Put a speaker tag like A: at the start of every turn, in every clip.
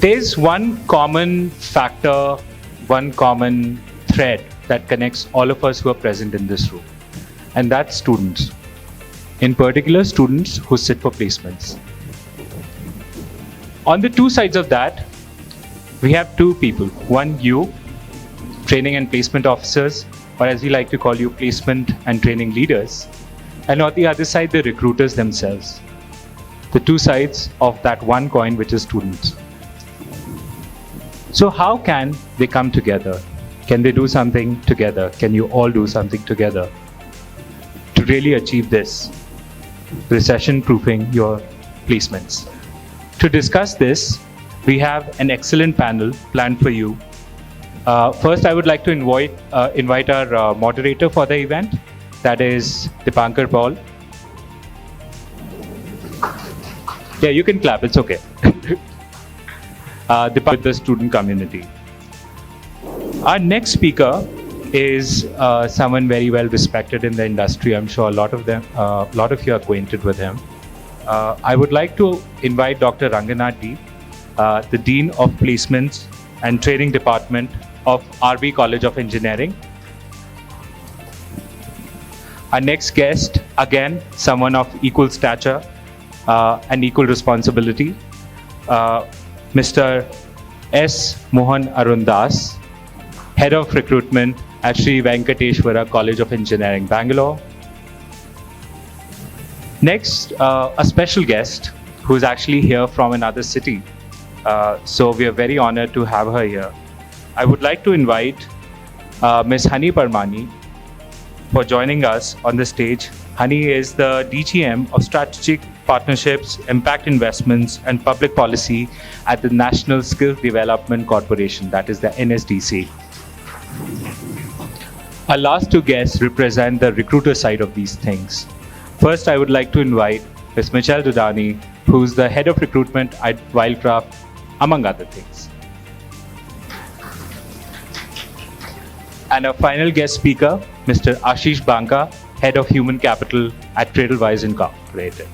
A: There's one common factor, one common thread that connects all of us who are present in this room, and that's students. In particular, students who sit for placements. On the two sides of that, we have two people. One, you, training and placement officers, or as we like to call you, placement and training leaders. And on the other side, the recruiters themselves. The two sides of that one coin, which is students. So how can they come together? Can they do something together? Can you all do something together to really achieve this, recession-proofing your placements? To discuss this, we have an excellent panel planned for you. First, I would like to invite our moderator for the event, that is Dipankar Paul. Yeah, you can clap, it's okay. With the student community. Our next speaker is someone very well respected in the industry. I'm sure a lot of you are acquainted with him. I would like to invite Dr. Ranganath D, the Dean of Placements and Training Department of RB College of Engineering. Our next guest, again, someone of equal stature and equal responsibility, Mr. S. Mohan Arundas, Head of Recruitment at Sri Venkateshwara College of Engineering, Bangalore. Next, a special guest who is actually here from another city. So we are very honored to have her here. I would like to invite Ms. Hani Parmani for joining us on the stage. Hani is the DGM of Strategic Partnerships, Impact Investments and Public Policy at the National Skills Development Corporation, that is the NSDC. Our last two guests represent the recruiter side of these things. First, I would like to invite Ms. Michelle Dudani, who's the Head of Recruitment at Wildcraft, among other things. And our final guest speaker, Mr. Ashish Banka, Head of Human Capital at Tradelwise Incorporated.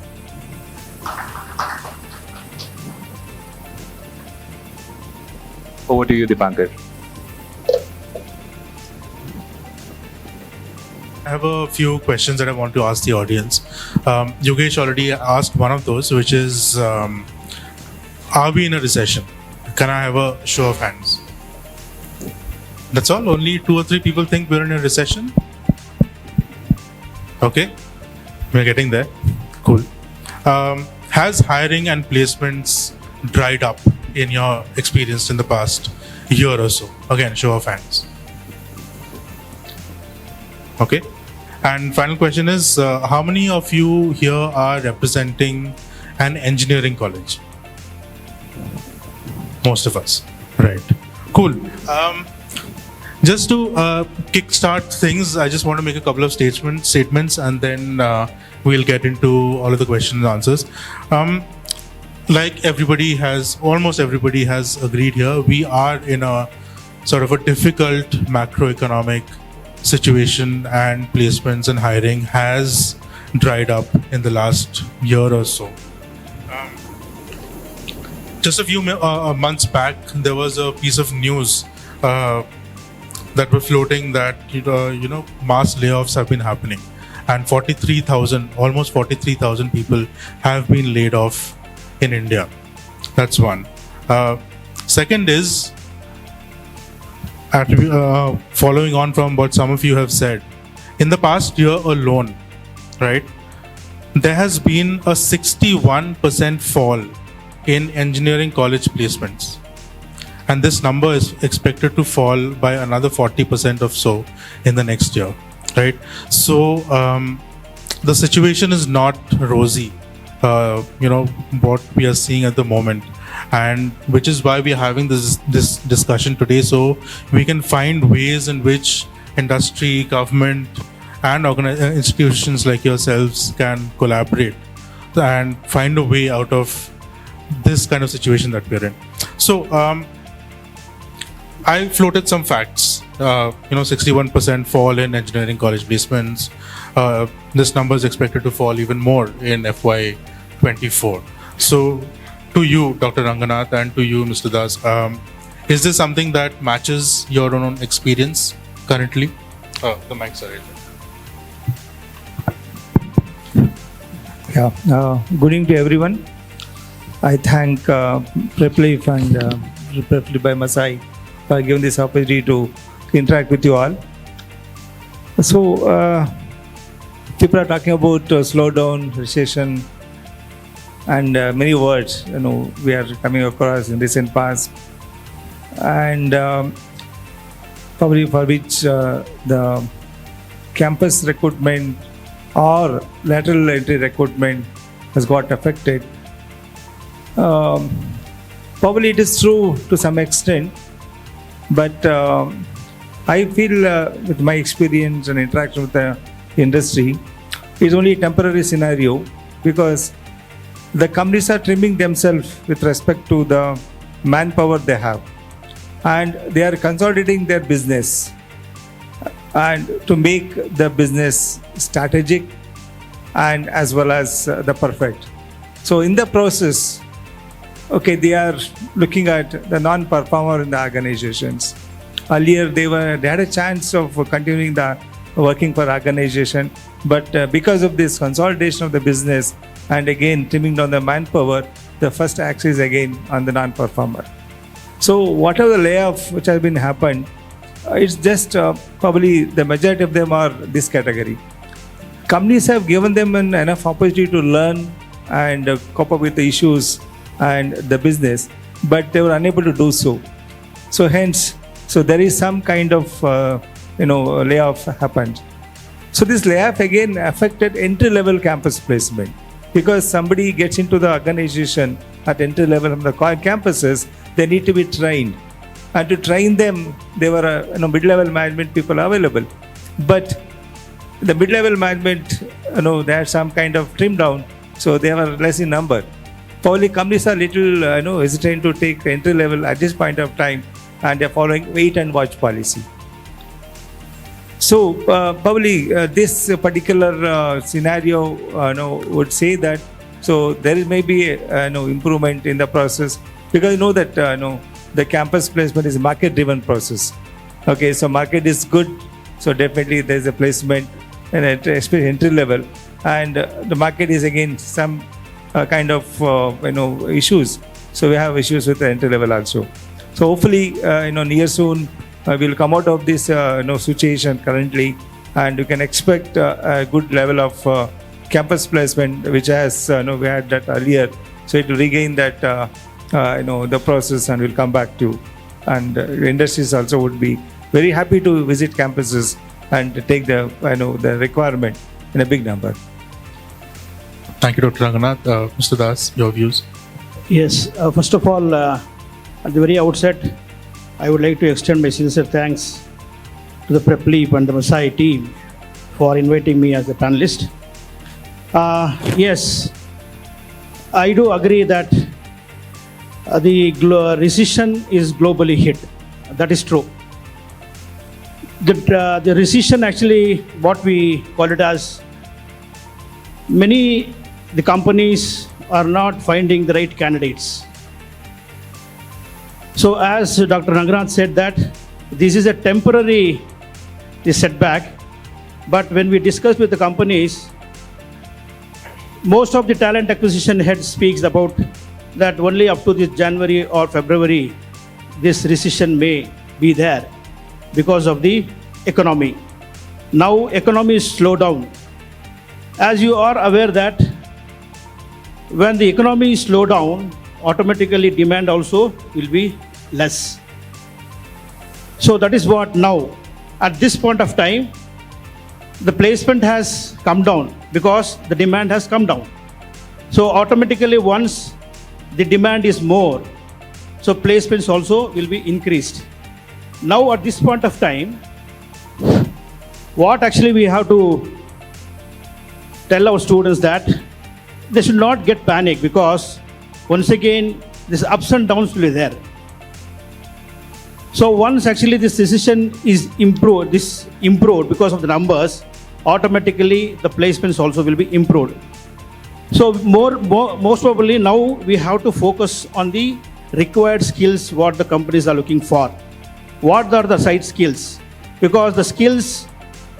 A: Over to you, Dipankar.
B: I have a few questions that I want to ask the audience. Yogesh already asked one of those, which is, are we in a recession? Can I have a show of hands? That's all? Only 2 or 3 people think we're in a recession? Okay, we're getting there. Cool. Has hiring and placements dried up in your experience in the past year or so? Again, show of hands. Okay. And final question is, how many of you here are representing an engineering college? Most of us. Right. Cool. Just to kickstart things, I just want to make a couple of statements and then we'll get into all of the questions and answers. Like almost everybody has agreed here, we are in a sort of a difficult macroeconomic situation, and placements and hiring has dried up in the last year or so. Just a few months back, there was a piece of news that were floating that mass layoffs have been happening, and almost 43,000 people have been laid off in India. That's one. Second is, following on from what some of you have said, in the past year alone, right, there has been a 61% fall in engineering college placements. And this number is expected to fall by another 40% or so in the next year, right? So the situation is not rosy, what we are seeing at the moment. And which is why we are having this discussion today, so we can find ways in which industry, government, and institutions like yourselves can collaborate and find a way out of this kind of situation that we're in. So I floated some facts. 61% fall in engineering college placements. This number is expected to fall even more in FY24. So to you, Dr. Ranganath, and to you, Mr. Das, is this something that matches your own experience currently? The mics are right there.
C: Yeah, good evening to everyone. I thank Prepleaf and Prepleaf by Masai for giving this opportunity to interact with you all. So, people are talking about slowdown, recession, and many words we are coming across in recent past, and probably for which the campus recruitment or lateral entry recruitment has got affected. Probably it is true to some extent, but I feel with my experience and interaction with the industry, it's only a temporary scenario, because the companies are trimming themselves with respect to the manpower they have, and they are consolidating their business and to make the business strategic and as well as the perfect. So in the process, okay, they are looking at the non-performer in the organizations. Earlier they had a chance of continuing the working for organization, but because of this consolidation of the business and again trimming down the manpower, the first axis is again on the non-performer. So whatever the layoff which has been happened, it's just probably the majority of them are this category. Companies have given them enough opportunity to learn and cope up with the issues and the business, but they were unable to do so. So hence, so there is some kind of layoff happened. So this layoff again affected entry-level campus placement, because somebody gets into the organization at entry level of the campuses, they need to be trained, and to train them, there were mid-level management people available, but the mid-level management, they had some kind of trim down, so they were less in number. Probably companies are little hesitant to take entry level at this point of time, and they're following wait and watch policy. So probably this particular scenario would say that, so there is maybe improvement in the process, because you know that the campus placement is a market driven process. Okay, so market is good, so definitely there is a placement, and especially entry level, and the market is again some kind of issues. So we have issues with the entry level also. So hopefully near soon we'll come out of this situation currently, and you can expect a good level of campus placement, which has we had that earlier. So it will regain that the process, and will come back to, and industries also would be very happy to visit campuses and take the the requirement in a big number.
B: Thank you, Dr. Ranganath. Mr. Das, your views?
D: Yes, first of all, at the very outset, I would like to extend my sincere thanks to the Prepleaf and the Masai team for inviting me as a panelist. Yes, I do agree that the recession is globally hit. That is true. The recession, actually, what we call it as, the companies are not finding the right candidates. So as Dr. Ranganath said that this is a temporary setback, but when we discuss with the companies, most of the talent acquisition head speaks about that only up to this January or February, this recession may be there because of the economy. Now economy is slowed down. As you are aware that when the economy is slowed down, automatically demand also will be less. So that is what now, at this point of time, the placement has come down because the demand has come down. So automatically once the demand is more, so placements also will be increased. Now at this point of time, what actually we have to tell our students that they should not get panic, because once again this ups and downs will be there. So once actually this decision is improved because of the numbers, automatically the placements also will be improved. So most probably now we have to focus on the required skills what the companies are looking for. What are the site skills? Because the skills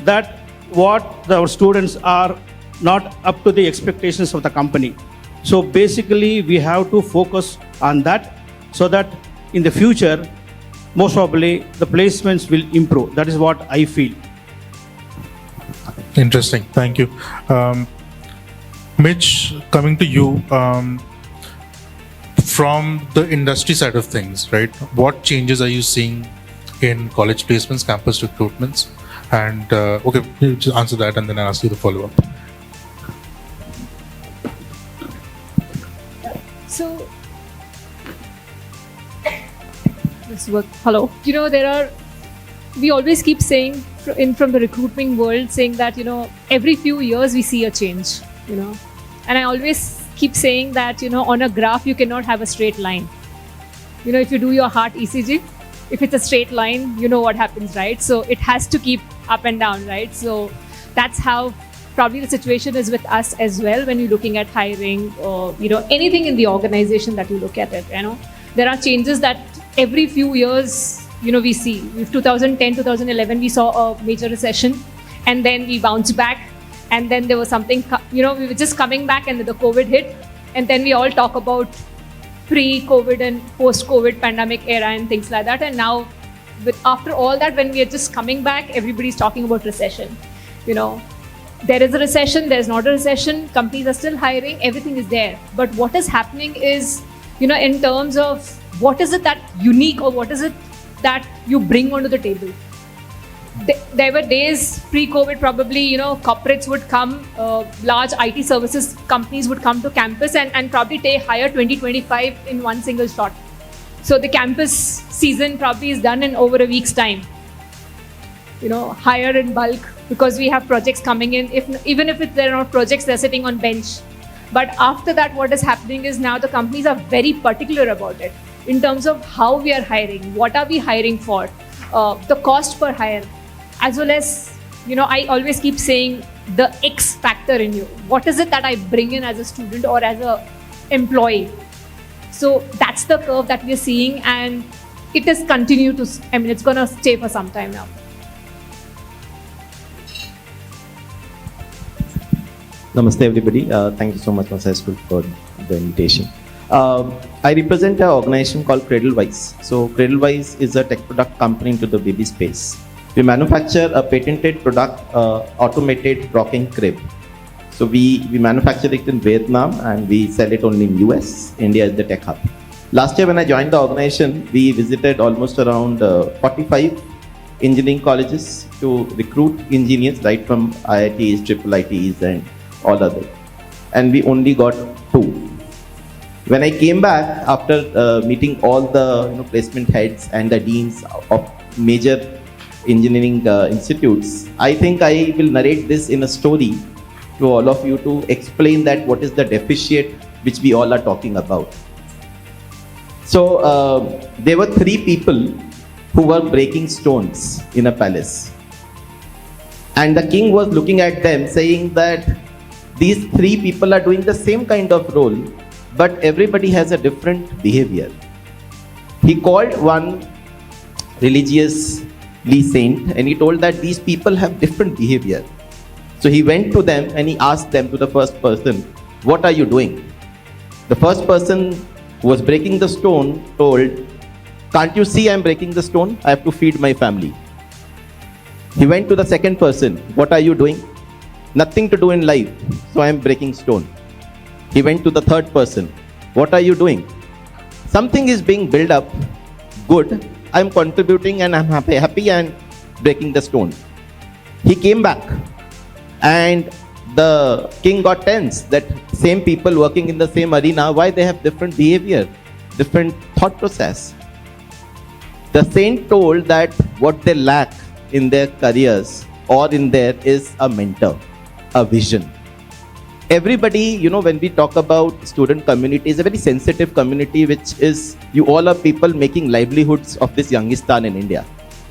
D: that what our students are not up to the expectations of the company. So basically we have to focus on that so that in the future, most probably the placements will improve. That is what I feel.
B: Interesting. Thank you. Mitch, coming to you, from the industry side of things, right? What changes are you seeing in college placements, campus recruitments? And okay, you just answer that and then I'll ask you the follow-up.
E: So, this work. Hello. You know, we always keep saying from the recruitment world, saying that, you know, every few years we see a change, you know. And I always keep saying that, you know, on a graph, you cannot have a straight line. You know, if you do your heart ECG, if it's a straight line, you know what happens, right? So it has to keep up and down, right? So that's how probably the situation is with us as well when you're looking at hiring or, you know, anything in the organization that you look at it, you know. There are changes that every few years, you know, we see. With 2010, 2011, we saw a major recession and then we bounced back. And then there was something, you know, we were just coming back and the COVID hit. And then we all talk about pre-COVID and post-COVID pandemic era and things like that. And now, after all that, when we are just coming back, everybody's talking about recession. You know, there is a recession, there's not a recession, companies are still hiring, everything is there. But what is happening is, you know, in terms of what is it that unique or what is it that you bring onto the table? There were days pre-COVID, probably, you know, corporates would come, large IT services companies would come to campus and probably hire 20-25 in one single shot. So the campus season probably is done in over a week's time. You know, hire in bulk because we have projects coming in. Even if they're not projects, they're sitting on bench. But after that, what is happening is now the companies are very particular about it in terms of how we are hiring, what are we hiring for, the cost per hire. As well as, you know, I always keep saying the X factor in you. What is it that I bring in as a student or as a employee? So that's the curve that we're seeing, and it is continue to, I mean, it's going to stay for some time now.
F: Namaste everybody. Thank you so much, Masai, for the invitation. I represent an organization called Cradlewise. So Cradlewise is a tech product company into the baby space. We manufacture a patented product, automated rocking crib. So we manufacture it in Vietnam and we sell it only in US. India is the tech hub. Last year when I joined the organization, we visited almost around 45 engineering colleges to recruit engineers right from IITs, triple ITs and all other. And we only got 2. When I came back after meeting all the placement heads and the deans of major engineering institutes, I think I will narrate this in a story to all of you to explain that what is the deficit which we all are talking about. So there were 3 people who were breaking stones in a palace. And the king was looking at them saying that these 3 people are doing the same kind of role, but everybody has a different behavior. He called one religious saint and he told that these people have different behavior. So he went to them and he asked them, to the first person, what are you doing? The first person who was breaking the stone told, can't you see I'm breaking the stone? I have to feed my family. He went to the second person, what are you doing? Nothing to do in life, so I am breaking stone. He went to the third person, what are you doing? Something is being built up, good, I'm contributing and I'm happy and breaking the stone. He came back and the king got tense that same people working in the same arena, why they have different behavior, different thought process. The saint told that what they lack in their careers or in there is a mentor, a vision. Everybody, when we talk about student community, is a very sensitive community, which is, you all are people making livelihoods of this Youngistan in India.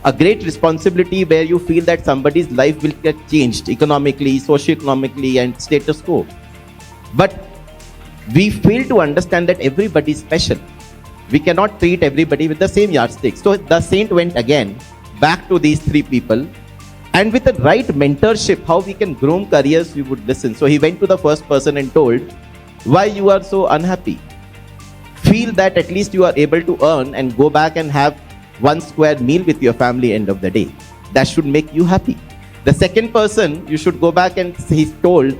F: A great responsibility where you feel that somebody's life will get changed economically, socio-economically and status quo. But we fail to understand that everybody is special. We cannot treat everybody with the same yardstick. So the saint went again back to these three people, and with the right mentorship, how we can groom careers, we would listen. So he went to the first person and told, why you are so unhappy? Feel that at least you are able to earn and go back and have one square meal with your family end of the day. That should make you happy. The second person, you should go back and he's told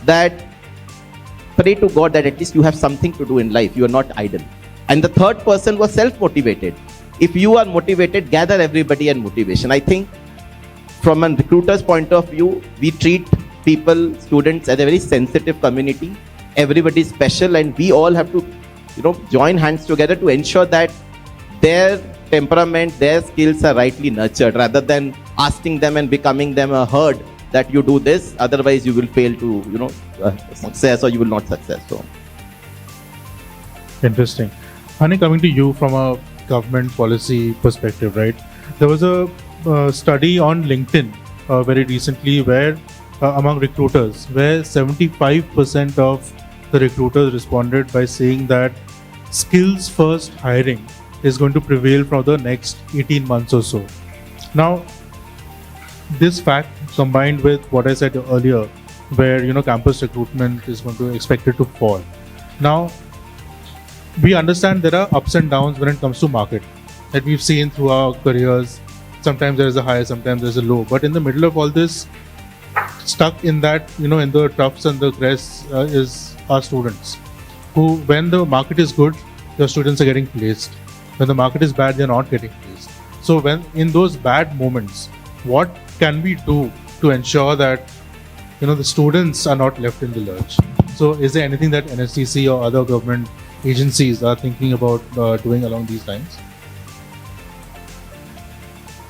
F: that pray to God that at least you have something to do in life. You are not idle. And the third person was self-motivated. If you are motivated, gather everybody and motivation. I think from a recruiter's point of view, we treat people, students as a very sensitive community. Everybody is special, and we all have to, join hands together to ensure that their temperament, their skills are rightly nurtured, rather than asking them and becoming them a herd that you do this, otherwise you will fail to, success, or you will not success. So
B: Interesting. Hani, coming to you from a government policy perspective, right? There was a study on LinkedIn very recently where among recruiters, where 75% of the recruiters responded by saying that skills first hiring is going to prevail for the next 18 months or so. Now, this fact combined with what I said earlier, where campus recruitment is going to expected to fall. Now, we understand there are ups and downs when it comes to market that we've seen through our careers. Sometimes there is a high, sometimes there's a low. But in the middle of all this, stuck in that, in the troughs and the crests is our students, who, when the market is good, your students are getting placed. When the market is bad, they're not getting placed. So when in those bad moments, what can we do to ensure that the students are not left in the lurch? So is there anything that NSDC or other government agencies are thinking about doing along these lines?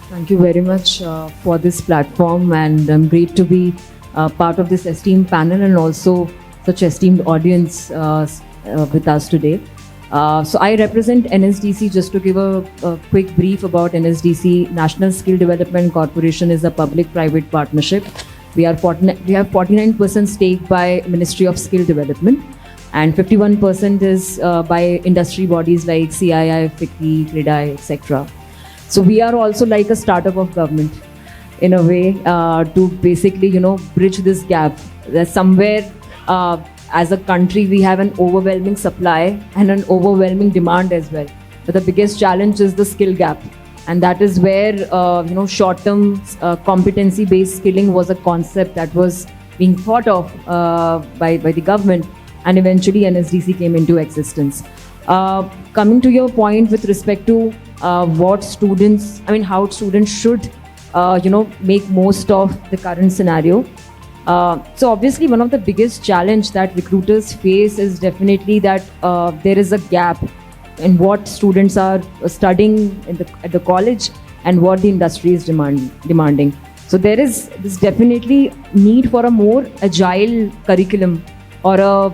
G: Thank you very much for this platform, and I'm great to be part of this esteemed panel and also such esteemed audience with us today. So I represent NSDC. Just to give a quick brief about NSDC, National Skill Development Corporation is a public-private partnership. We have 49% stake by Ministry of Skill Development, and 51% is by industry bodies like CII, FICCI, CRIDAI, etc. So we are also like a startup of government in a way to basically, bridge this gap. There's somewhere as a country we have an overwhelming supply and an overwhelming demand as well. But the biggest challenge is the skill gap. And that is where, short-term competency-based skilling was a concept that was being thought of by the government, and eventually NSDC came into existence. Coming to your point with respect to how students should, make most of the current scenario. So obviously one of the biggest challenge that recruiters face is definitely that there is a gap in what students are studying at the college and what the industry is demanding. So there is this definitely need for a more agile curriculum, or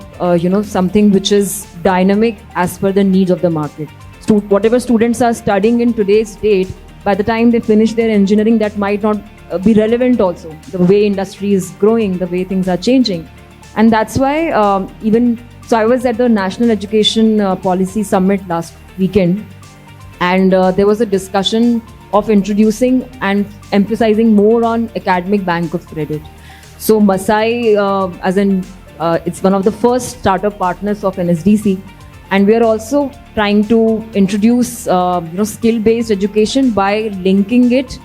G: something which is dynamic as per the needs of the market. Whatever students are studying in today's date, by the time they finish their engineering, that might not be relevant also. The way industry is growing, the way things are changing. And that's why so I was at the National Education Policy Summit last weekend, and there was a discussion of introducing and emphasizing more on academic bank of credit. So Masai, it's one of the first startup partners of NSDC, and we are also trying to introduce skill-based education by linking it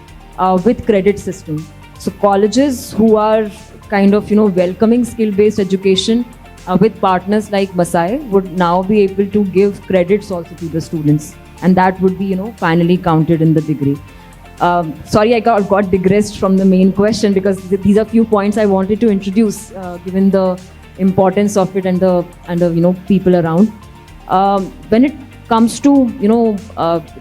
G: with credit system. So colleges who are kind of welcoming skill-based education with partners like Masai would now be able to give credits also to the students, and that would be finally counted in the degree. Sorry, I got digressed from the main question, because these are few points I wanted to introduce given the importance of it and the people around. When it comes to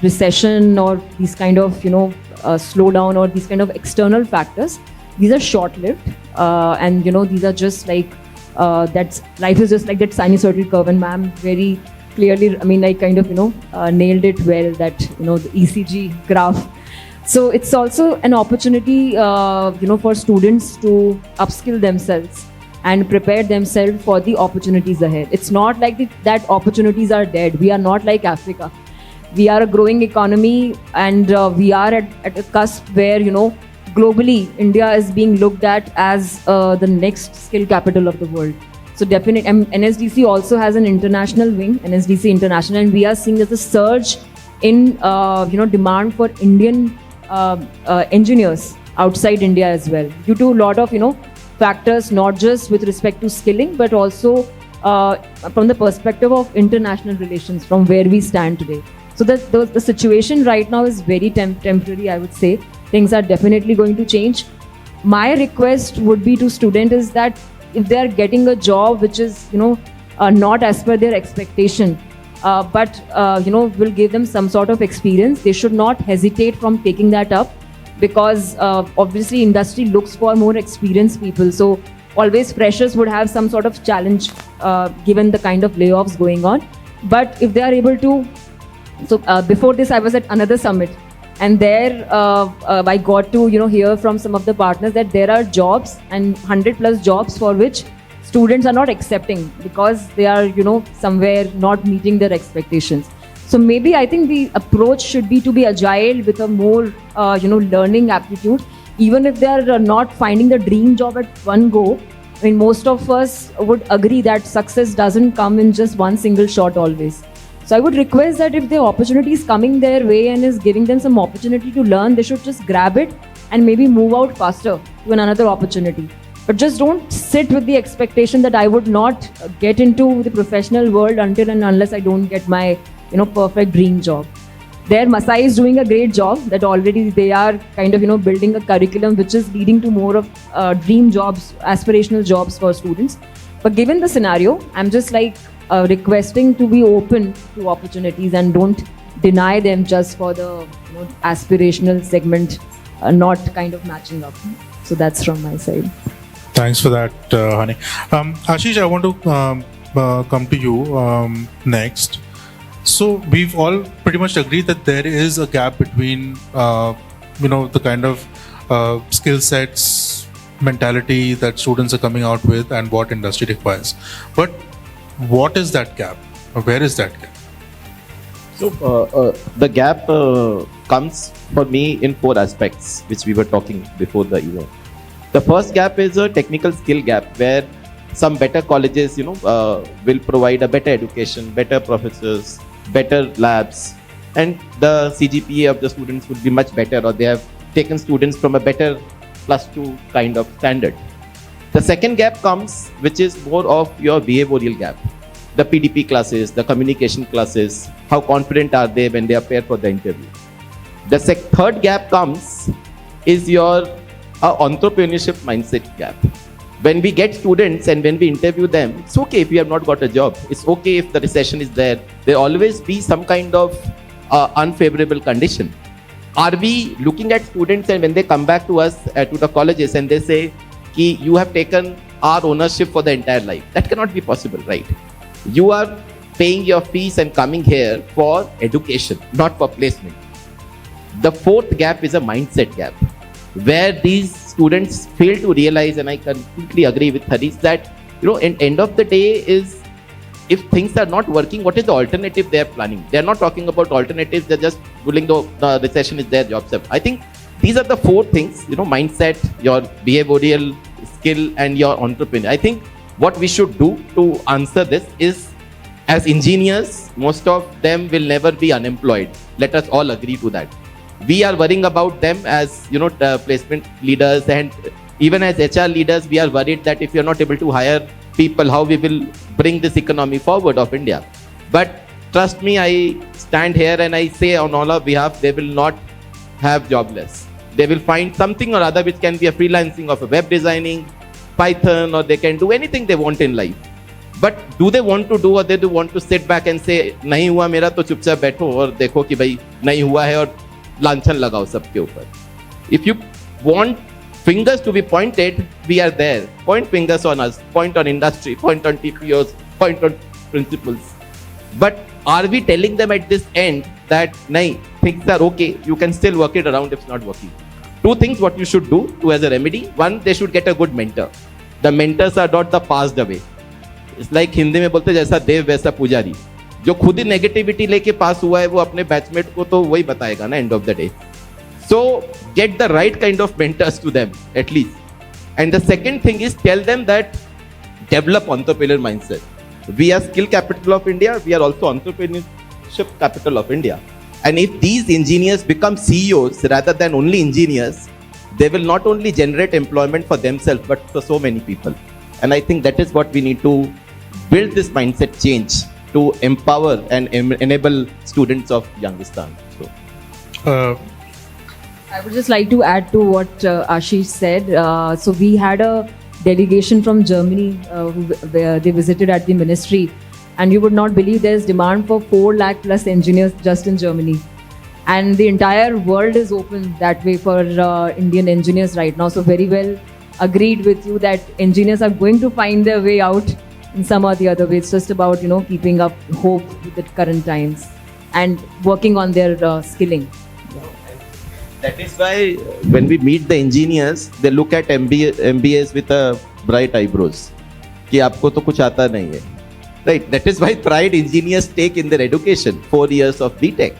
G: recession or these kind of slowdown or these kind of external factors, these are short-lived, and these are just like that life is just like that sinusoidal curve, and ma'am very clearly nailed it well, that the ECG graph. So it's also an opportunity for students to upskill themselves and prepare themselves for the opportunities ahead. It's not like that opportunities are dead. We are not like Africa. We are a growing economy, and we are at a cusp where, globally, India is being looked at as the next skill capital of the world. So definitely, NSDC also has an international wing, NSDC International, and we are seeing there's a surge in demand for Indian engineers outside India as well, due to a lot of factors, not just with respect to skilling, but also from the perspective of international relations, from where we stand today. So the situation right now is very temporary, I would say. Things are definitely going to change. My request would be to students is that if they are getting a job which is not as per their expectation, but will give them some sort of experience, they should not hesitate from taking that up, because obviously industry looks for more experienced people. So always freshers would have some sort of challenge given the kind of layoffs going on. But if they are able to, so before this I was at another summit, and there I got to hear from some of the partners that there are jobs and 100+ jobs for which students are not accepting because they are somewhere not meeting their expectations. So maybe I think the approach should be to be agile with a more learning aptitude. Even if they are not finding the dream job at one go, I mean, most of us would agree that success doesn't come in just one single shot always. So I would request that if the opportunity is coming their way and is giving them some opportunity to learn, they should just grab it and maybe move out faster to another opportunity. But just don't sit with the expectation that I would not get into the professional world until and unless I don't get my perfect dream job. There, Masai is doing a great job, that already they are kind of building a curriculum which is leading to more of dream jobs, aspirational jobs for students. But given the scenario, I'm just requesting to be open to opportunities and don't deny them just for the aspirational segment not kind of matching up. So that's from my side.
B: Thanks for that, Hani. Ashish, I want to come to you next. So we've all pretty much agreed that there is a gap between the kind of skill sets, mentality that students are coming out with and what industry requires. But what is that gap? Or where is that gap?
F: So the gap comes for me in 4 aspects, which we were talking before the event. The first gap is a technical skill gap, where some better colleges, will provide a better education, better professors, better labs, and the CGPA of the students would be much better, or they have taken students from a better +2 kind of standard. The second gap comes, which is more of your behavioral gap. The PDP classes, the communication classes, how confident are they when they appear for the interview. The third gap comes is your entrepreneurship mindset gap. When we get students and when we interview them, it's okay if you have not got a job. It's okay if the recession is there. There always be some kind of unfavorable condition. Are we looking at students and when they come back to us, to the colleges, and they say, Ki, you have taken our ownership for the entire life? That cannot be possible, right? You are paying your fees and coming here for education, not for placement. The fourth gap is a mindset gap, where these students fail to realize, and I completely agree with Harish, that in end of the day is, if things are not working, what is the alternative they are planning? They are not talking about alternatives, they're just willing the recession is there, jobs up. I think these are the 4 things, mindset, your behavioral skill, and your entrepreneur. I think what we should do to answer this is, as engineers, most of them will never be unemployed. Let us all agree to that. We are worrying about them as placement leaders, and even as HR leaders, we are worried that if you are not able to hire people, how we will bring this economy forward of India. But trust me, I stand here and I say on all our behalf, they will not have jobless. They will find something or other which can be a freelancing of a web designing, Python, or they can do anything they want in life. But do they want to do, or they do want to sit back and say, नहीं हुआ मेरा तो चुपचाप बैठो और देखो कि भाई नहीं हुआ है और लांछन लगाओ सबके ऊपर. If you want fingers to be pointed, we are there. Point fingers on us, point on industry, point on TPOs, point on principals. But are we telling them at this end that nahi, things are okay, you can still work it around if it's not working? 2 things what you should do to as a remedy. 1, they should get a good mentor. The mentors are not the passed away. It's like Hindi में बोलते जैसा देव वैसा पुजारी. जो खुद ही negativity लेके पास हुआ है वो अपने बैचमेट को तो वही बताएगा ना end of the day. So get the right kind of mentors to them at least. And the second thing is tell them that develop entrepreneurial mindset. We are skill capital of India. We are also entrepreneurship capital of India. And if these engineers become CEOs rather than only engineers, they will not only generate employment for themselves but for so many people. And I think that is what we need to build this mindset change to empower and enable students of Youngistan. So.
G: I would just like to add to what Ashish said. So we had a delegation from Germany where they visited at the ministry, and you would not believe there's demand for 4 lakh plus engineers just in Germany. And the entire world is open that way for Indian engineers right now. So very well agreed with you that engineers are going to find their way out in some or the other way. It's just about, keeping up hope with the current times and working on their skilling.
F: That is why when we meet the engineers, they look at MBAs with a bright eyebrows. कि आपको तो कुछ आता नहीं है. Right. That is why pride engineers take in their education 4 years of BTech.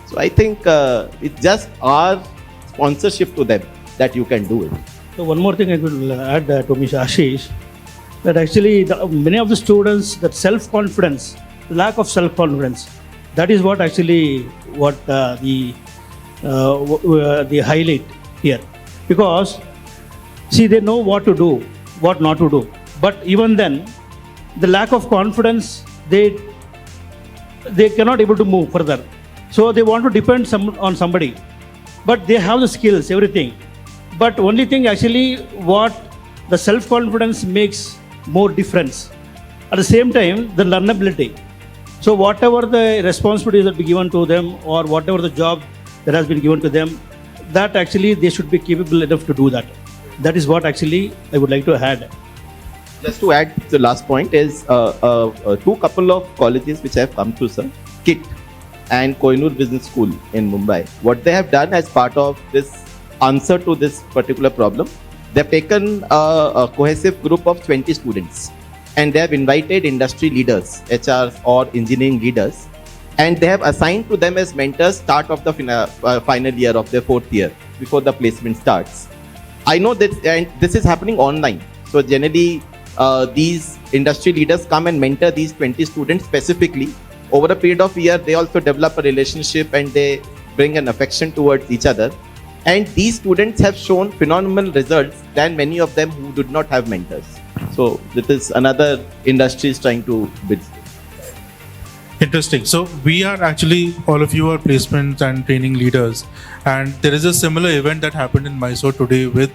F: So I think it's just our sponsorship to them that you can do it.
D: So one more thing I will add to Mr. Ashish, that actually many of the students, that self-confidence, lack of self-confidence, that is what actually the highlight here. Because see, they know what to do, what not to do, but even then the lack of confidence, they cannot able to move further. So they want to depend on somebody, but they have the skills, everything. But only thing actually what the self-confidence makes more difference. At the same time, the learnability. So whatever the responsibilities that be given to them, or whatever the job that has been given to them, that actually they should be capable enough to do that. That is what actually I would like to add.
F: Just to add, the last point is couple of colleges which have come through, sir, KIT and Kohinoor Business School in Mumbai. What they have done as part of this answer to this particular problem, they have taken a cohesive group of 20 students and they have invited industry leaders, HRs or engineering leaders, and they have assigned to them as mentors start of the final year of their 4th year before the placement starts. I know that, and this is happening online. So generally, these industry leaders come and mentor these 20 students specifically. Over a period of a year, they also develop a relationship and they bring an affection towards each other. And these students have shown phenomenal results than many of them who did not have mentors. So this is another industry is trying to build.
B: Interesting. So we are actually, all of you are placement and training leaders, and there is a similar event that happened in Mysore today with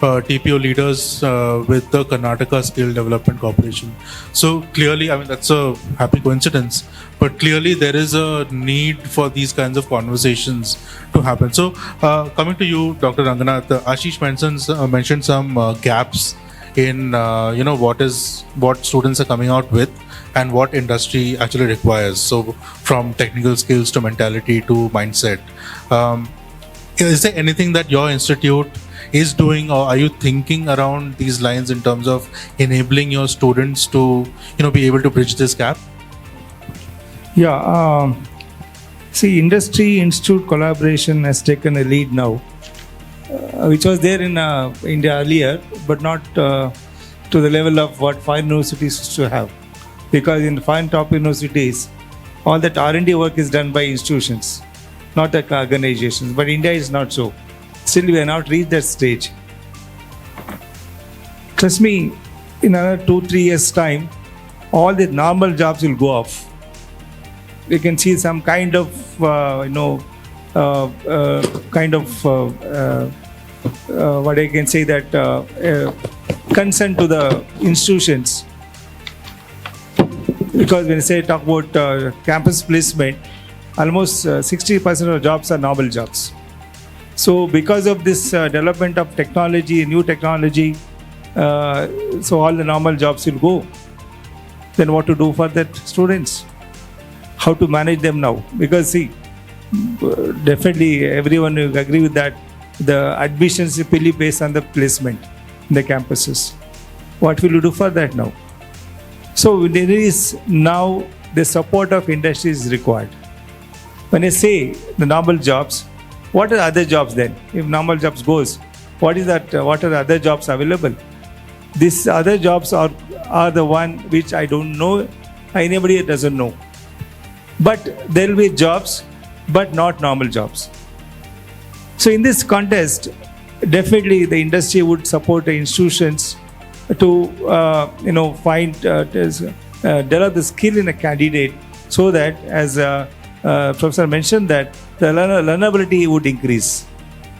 B: TPO leaders with the Karnataka Skill Development Corporation. So clearly, I mean, that's a happy coincidence, but clearly there is a need for these kinds of conversations to happen. So coming to you, Dr. Ranganath, Ashish mentioned some gaps in what students are coming out with and what industry actually requires. So from technical skills to mentality to mindset. Is there anything that your institute is doing, or are you thinking around these lines in terms of enabling your students to be able to bridge this gap?
C: Yeah, see, industry institute collaboration has taken a lead now, which was there in India earlier, but not to the level of what foreign universities used to have. Because in foreign top universities, all that R&D work is done by institutions, not the organizations. But India is not so. Still, we have not reached that stage. Trust me, in another 2-3 years' time, all the normal jobs will go off. We can see some kind of, what I can say that consent to the institutions. Because when I talk about campus placement, almost 60% of jobs are normal jobs. So because of this development of technology, new technology, so all the normal jobs will go. Then what to do for that students? How to manage them now? Because see, definitely everyone will agree with that. The admissions is purely based on the placement in the campuses. What will you do for that now? So there is now the support of industry is required. When I say the normal jobs, what are other jobs then? If normal jobs goes, what is that? What are the other jobs available? These other jobs are the one which I don't know. Anybody doesn't know. But there will be jobs, but not normal jobs. So in this context, definitely the industry would support the institutions to find develop the skill in a candidate, so that, as Professor mentioned, that the learnability would increase,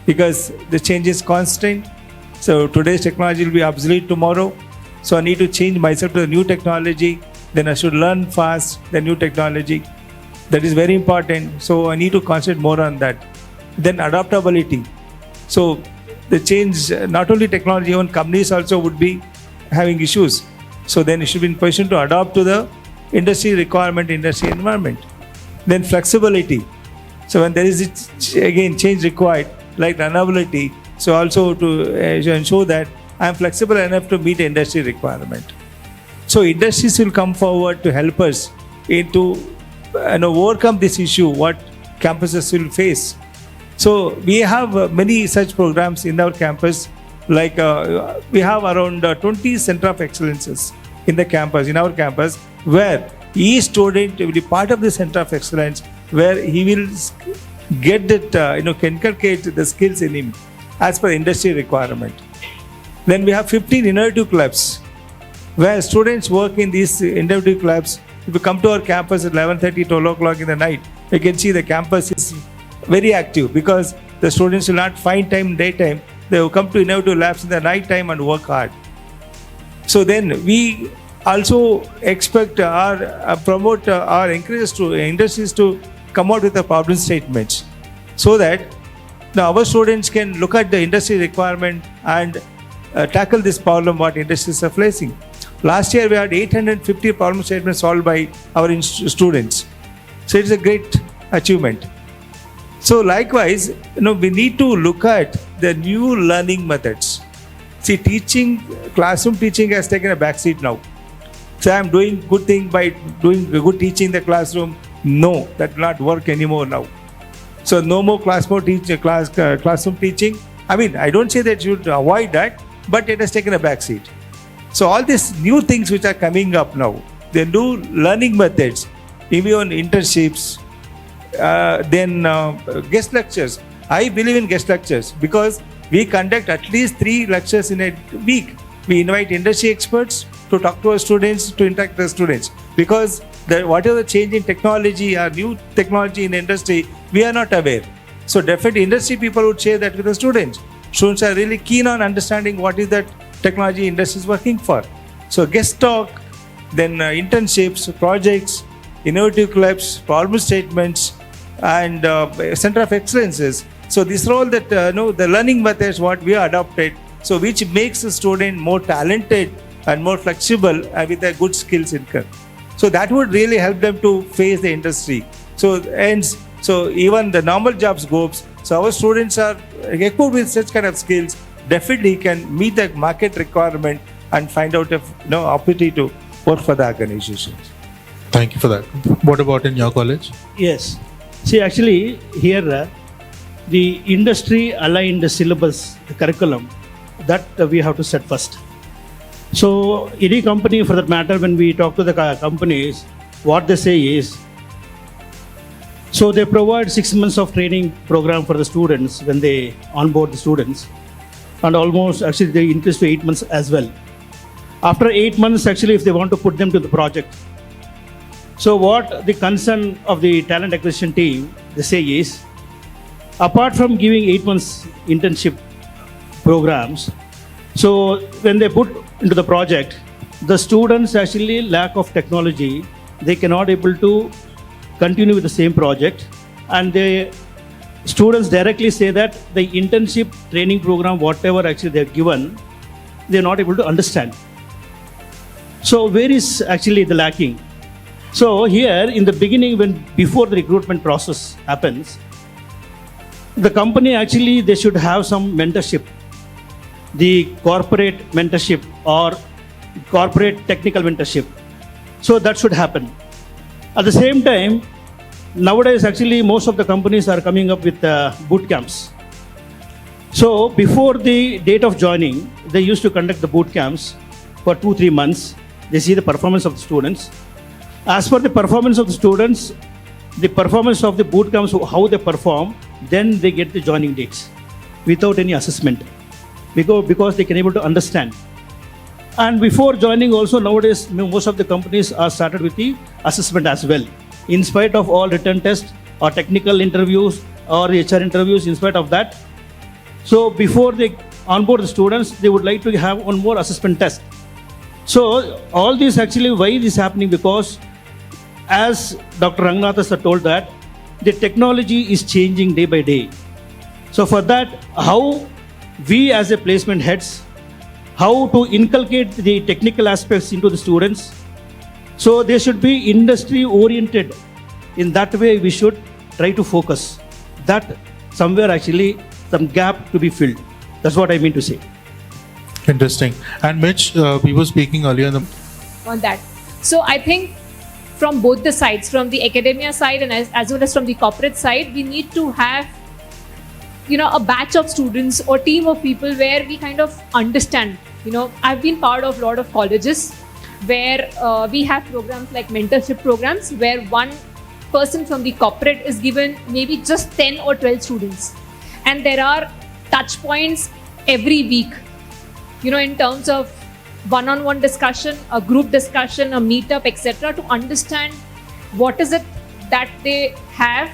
C: because the change is constant. So today's technology will be obsolete tomorrow. So I need to change myself to the new technology. Then I should learn fast the new technology. That is very important. So I need to concentrate more on that. Then adaptability. So the change, not only technology, even companies also would be having issues. So then it should be in position to adapt to the industry requirement, industry environment. Then flexibility. So when there is again change required, like learnability, so also to ensure that I am flexible enough to meet the industry requirement. So industries will come forward to help us into overcome this issue what campuses will face. So we have many such programs in our campus. Like we have around 20 center of excellences in the campus, in our campus, where each student will be part of the center of excellence, where he will get that inculcate the skills in him as per industry requirement. Then we have 15 innovative clubs, where students work in these innovative clubs. If you come to our campus at 11:30, 12 o'clock in the night, you can see the campus is very active, because the students will not find time in daytime. They will come to innovative labs in the night time and work hard. So then we also expect or promote or encourage industries to come out with the problem statements, so that our students can look at the industry requirement and tackle this problem what industries are facing. Last year we had 850 problem statements solved by our students. So it's a great achievement. So likewise, we need to look at the new learning methods. See, classroom teaching has taken a backseat now. So I'm doing good thing by doing good teaching in the classroom. No, that will not work anymore now. So no more classroom teaching. I mean, I don't say that you should avoid that, but it has taken a backseat. So all these new things which are coming up now, the new learning methods, even internships, then guest lectures. I believe in guest lectures, because we conduct at least 3 lectures in a week. We invite industry experts to talk to our students, to interact with the students, because whatever change in technology or new technology in the industry, we are not aware. So definitely industry people would share that with the students. Students are really keen on understanding what is that technology industry is working for. So guest talk, then internships, projects, innovative clubs, problem statements, and center of excellences. So these are all that the learning methods what we adopted, so which makes the student more talented and more flexible and with a good skills income. So that would really help them to face the industry. So even the normal jobs goes. So our students are equipped with such kind of skills, definitely can meet the market requirement and find out opportunity to work for the organizations.
B: Thank you for that. What about in your college?
D: Yes. See, actually, here the industry aligned syllabus, the curriculum, that we have to set first. So, any company for that matter, when we talk to the companies, what they say is, so they provide 6 months of training program for the students when they onboard the students, and almost actually they increase to 8 months as well. After 8 months, actually, if they want to put them to the project. So what the concern of the talent acquisition team, they say is, apart from giving 8 months internship programs, so when they put into the project, the students actually lack of technology, they cannot able to continue with the same project, and the students directly say that the internship training program, whatever actually they're given, they're not able to understand. So where is actually the lacking? So here in the beginning, before the recruitment process happens, the company actually they should have some mentorship, the corporate mentorship or corporate technical mentorship. So that should happen. At the same time, nowadays actually most of the companies are coming up with boot camps. So before the date of joining, they used to conduct the boot camps for 2-3 months. They see the performance of the students. As for the performance of the students, the performance of the boot camps, how they perform, then they get the joining dates without any assessment, because they can able to understand. And before joining also, nowadays most of the companies are started with the assessment as well. In spite of all written tests or technical interviews or the HR interviews, in spite of that, so before they onboard the students, they would like to have one more assessment test. So all this actually, why this is happening? Because as Dr. Ranganathan sir told that the technology is changing day by day. So for that, how we as a placement heads, how to inculcate the technical aspects into the students. So they should be industry oriented. In that way, we should try to focus. That somewhere actually some gap to be filled. That's what I mean to say.
B: Interesting. And Mitch, we were speaking earlier
E: On that. So I think from both the sides, from the academia side and as well as from the corporate side, we need to have a batch of students or team of people where we kind of understand. I've been part of a lot of colleges where we have programs like mentorship programs where one person from the corporate is given maybe just 10 or 12 students, and there are touch points every week, in terms of one-on-one discussion, a group discussion, a meetup, etc., to understand what is it that they have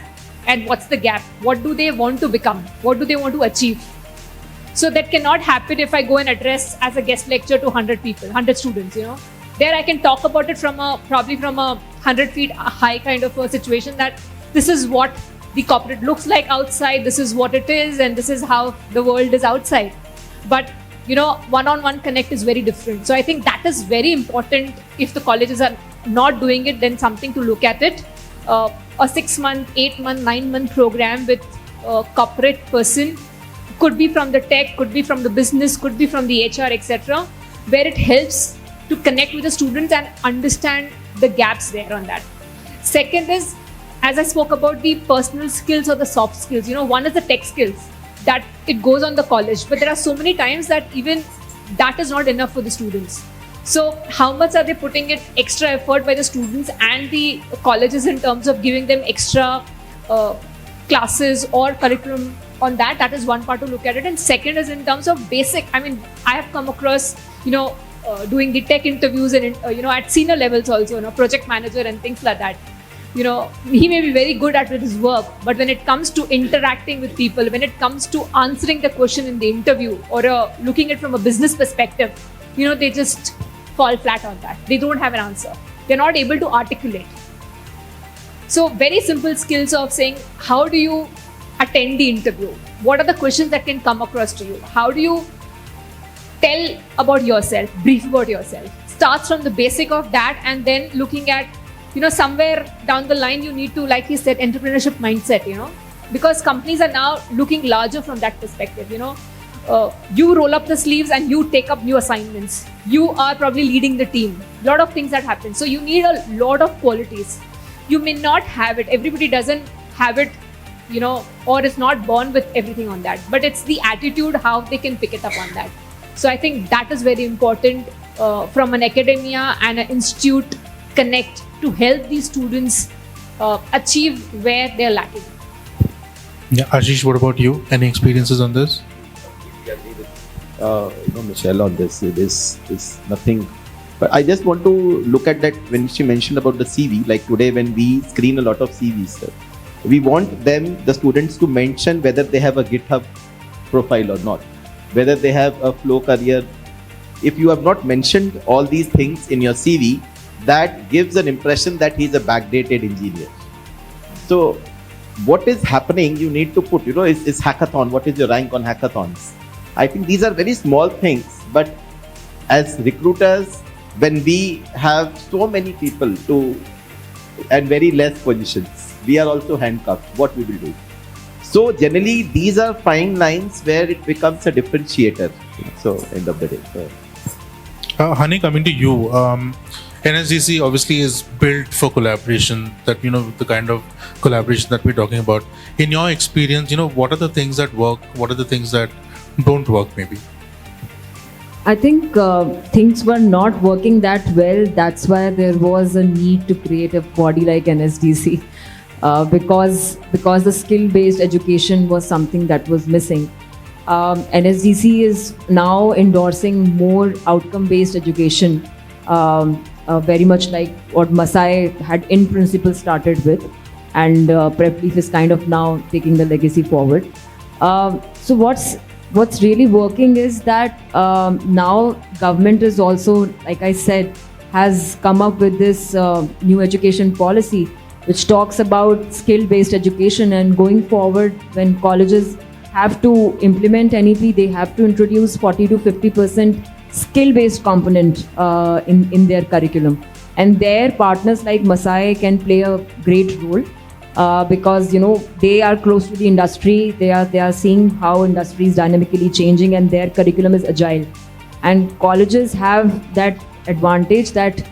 E: and what's the gap, what do they want to become, what do they want to achieve. So that cannot happen if I go and address as a guest lecture to 100 people, 100 students. There I can talk about it probably from a 100 feet high kind of a situation, that this is what the corporate looks like outside, this is what it is, and this is how the world is outside. But one-on-one connect is very different. So I think that is very important. If the colleges are not doing it, then something to look at it. A 6-month, 8-month, 9-month program with a corporate person, could be from the tech, could be from the business, could be from the HR, etc., where it helps to connect with the students and understand the gaps there on that. Second is, as I spoke about the personal skills or the soft skills, one is the tech skills that it goes on the college, but there are so many times that even that is not enough for the students. So how much are they putting it extra effort by the students and the colleges in terms of giving them extra classes or curriculum on that? That is one part to look at it. And second is in terms of basic, I have come across, doing the tech interviews and, at senior levels also, project manager and things like that. He may be very good at his work, but when it comes to interacting with people, when it comes to answering the question in the interview or looking at it from a business perspective, they just fall flat on that. They don't have an answer. They're not able to articulate. So very simple skills of saying, how do you attend the interview? What are the questions that can come across to you? How do you tell about yourself, brief about yourself? Starts from the basic of that, and then looking at somewhere down the line, you need to, like he said, entrepreneurship mindset, because companies are now looking larger from that perspective, you roll up the sleeves and you take up new assignments. You are probably leading the team. A lot of things that happen. So you need a lot of qualities. You may not have it. Everybody doesn't have it, or is not born with everything on that. But it's the attitude, how they can pick it up on that. So I think that is very important from an academia and an institute connect to help these students achieve where they're lacking.
B: Yeah, Ashish, what about you? Any experiences on this?
F: Michelle on this. It is nothing. But I just want to look at that when she mentioned about the CV. Like today, when we screen a lot of CVs, we want the students to mention whether they have a GitHub profile or not, whether they have a flow career. If you have not mentioned all these things in your CV, that gives an impression that he's a backdated engineer. So what is happening, you need to put, is hackathon. What is your rank on hackathons? I think these are very small things, but as recruiters, when we have so many people and very less positions, we are also handcuffed. What we will do? So generally, these are fine lines where it becomes a differentiator. So end of the day.
B: Honey, coming to you, NSDC obviously is built for collaboration. That the kind of collaboration that we're talking about. In your experience, what are the things that work? What are the things that don't work? Maybe.
G: I think things were not working that well. That's why there was a need to create a body like NSDC, because the skill-based education was something that was missing. NSDC is now endorsing more outcome-based education, very much like what Masai had in principle started with, and Prepleaf is kind of now taking the legacy forward. So what's really working is that now government is also, like I said, has come up with this new education policy which talks about skill-based education, and going forward when colleges have to implement NEP, they have to introduce 40 to 50% skill-based component in their curriculum. And their partners like Masai can play a great role. Because they are close to the industry, they are seeing how industry is dynamically changing, and their curriculum is agile. And colleges have that advantage that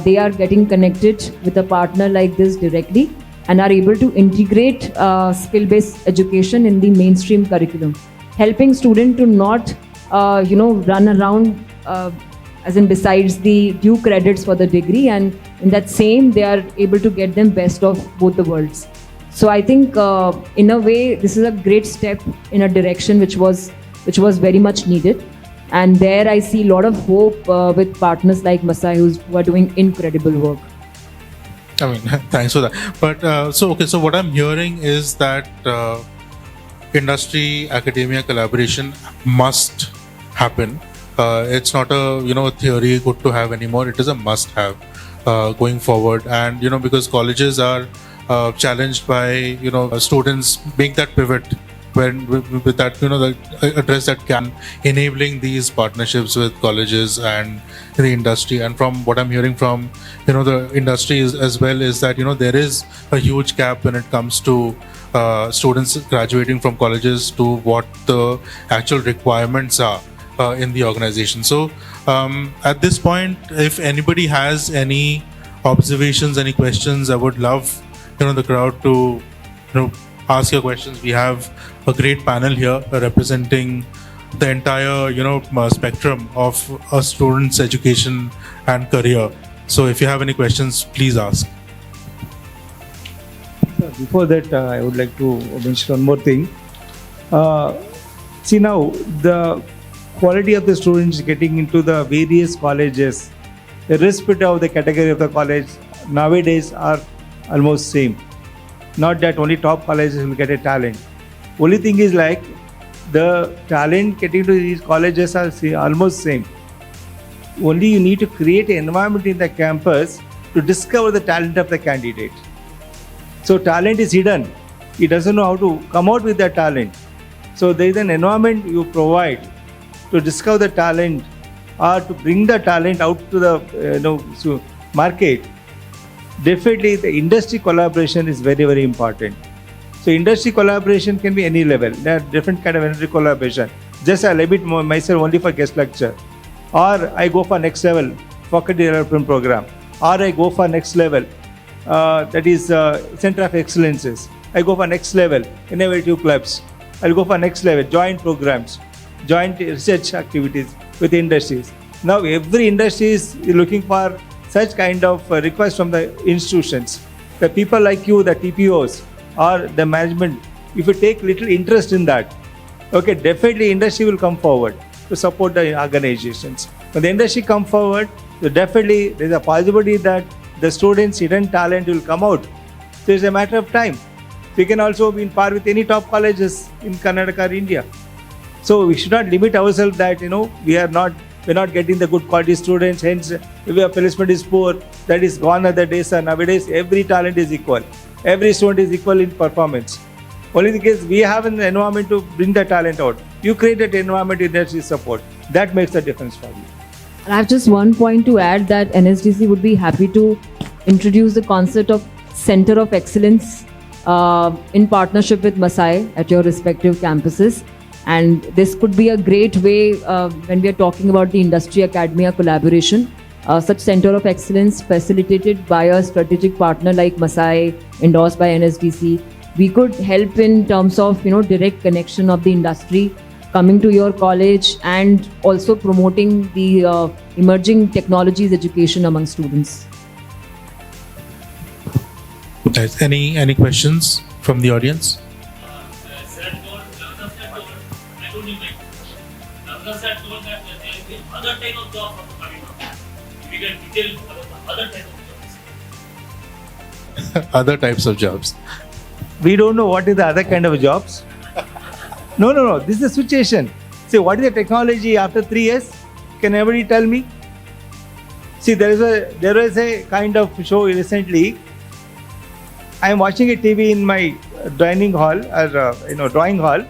G: they are getting connected with a partner like this directly, and are able to integrate skill-based education in the mainstream curriculum, helping students to not run around as in besides the due credits for the degree, and in that same they are able to get them best of both the worlds. So I think in a way this is a great step in a direction which was very much needed, and there I see a lot of hope with partners like Masai who are doing incredible work.
B: I mean, thanks for that. But so what I'm hearing is that industry academia collaboration must happen. It's not a theory good to have anymore. It is a must have going forward, and because colleges are challenged by students make that pivot when with that address that can enabling these partnerships with colleges and the industry. And from what I'm hearing from the industry as well is that there is a huge gap when it comes to students graduating from colleges to what the actual requirements are in the organization. So at this point, if anybody has any observations, any questions, I would love the crowd to ask your questions. We have a great panel here representing the entire spectrum of a student's education and career. So if you have any questions, please ask.
C: Before that, I would like to mention one more thing. See now, the quality of the students getting into the various colleges, irrespective of the category of the college, nowadays are almost same. Not that only top colleges will get a talent. Only thing is like the talent getting to these colleges are almost same. Only you need to create an environment in the campus to discover the talent of the candidate. So talent is hidden. He doesn't know how to come out with that talent. So there is an environment you provide to discover the talent or to bring the talent out to the market. Definitely the industry collaboration is very, very important. So industry collaboration can be any level. There are different kind of industry collaboration. Just I limit myself only for guest lecture, or I go for next level faculty development program, or I go for next level that is Center of Excellences. I go for next level innovative clubs. I'll go for next level joint programs, joint research activities with industries. Now every industry is looking for such kind of requests from the institutions. The people like you, the TPOs or the management, if you take little interest in that, okay, definitely industry will come forward to support the organizations. When the industry come forward, so definitely there is a possibility that the students' hidden talent will come out. So it's a matter of time. We can also be in par with any top colleges in Karnataka or India. So we should not limit ourselves that we're not getting the good quality students. Hence, if our placement is poor, that is gone other days. And nowadays, every talent is equal. Every student is equal in performance. Only the case we have an environment to bring the talent out. You create that environment, industry support. That makes a difference for you.
G: And I have just one point to add that NSDC would be happy to introduce the concept of Center of Excellence in partnership with Masai at your respective campuses. And this could be a great way when we are talking about the industry academia collaboration. Such center of excellence facilitated by a strategic partner like Masai, endorsed by NSDC, we could help in terms of direct connection of the industry coming to your college and also promoting the emerging technologies education among students.
B: Guys, any questions from the audience?
H: Sir told, I don't even. Sir told that there will be other type of jobs also coming up. If you can detail about the other type of jobs.
B: Other types of jobs.
C: We don't know what is the other kind of jobs. No. This is the situation. See, what is the technology after 3 years? Can anybody tell me? See, there is a kind of show recently. I am watching a TV in my dining hall or drawing hall.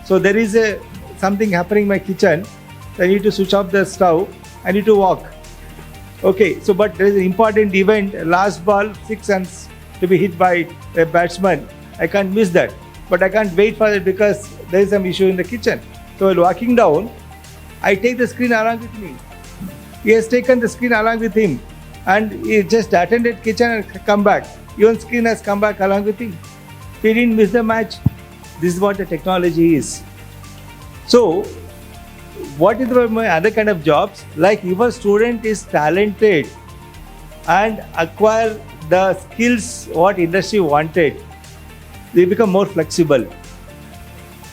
C: So there is something happening in my kitchen. I need to switch off the stove. I need to walk. Okay, so but there is an important event. Last ball, 6 runs to be hit by a batsman. I can't miss that. But I can't wait for it because there is some issue in the kitchen. So while walking down, I take the screen along with me. He has taken the screen along with him, and he just attended kitchen and come back. Even screen has come back along with him. He didn't miss the match. This is what the technology is. So, what is my other kind of jobs? Like if a student is talented and acquire the skills what industry wanted, they become more flexible.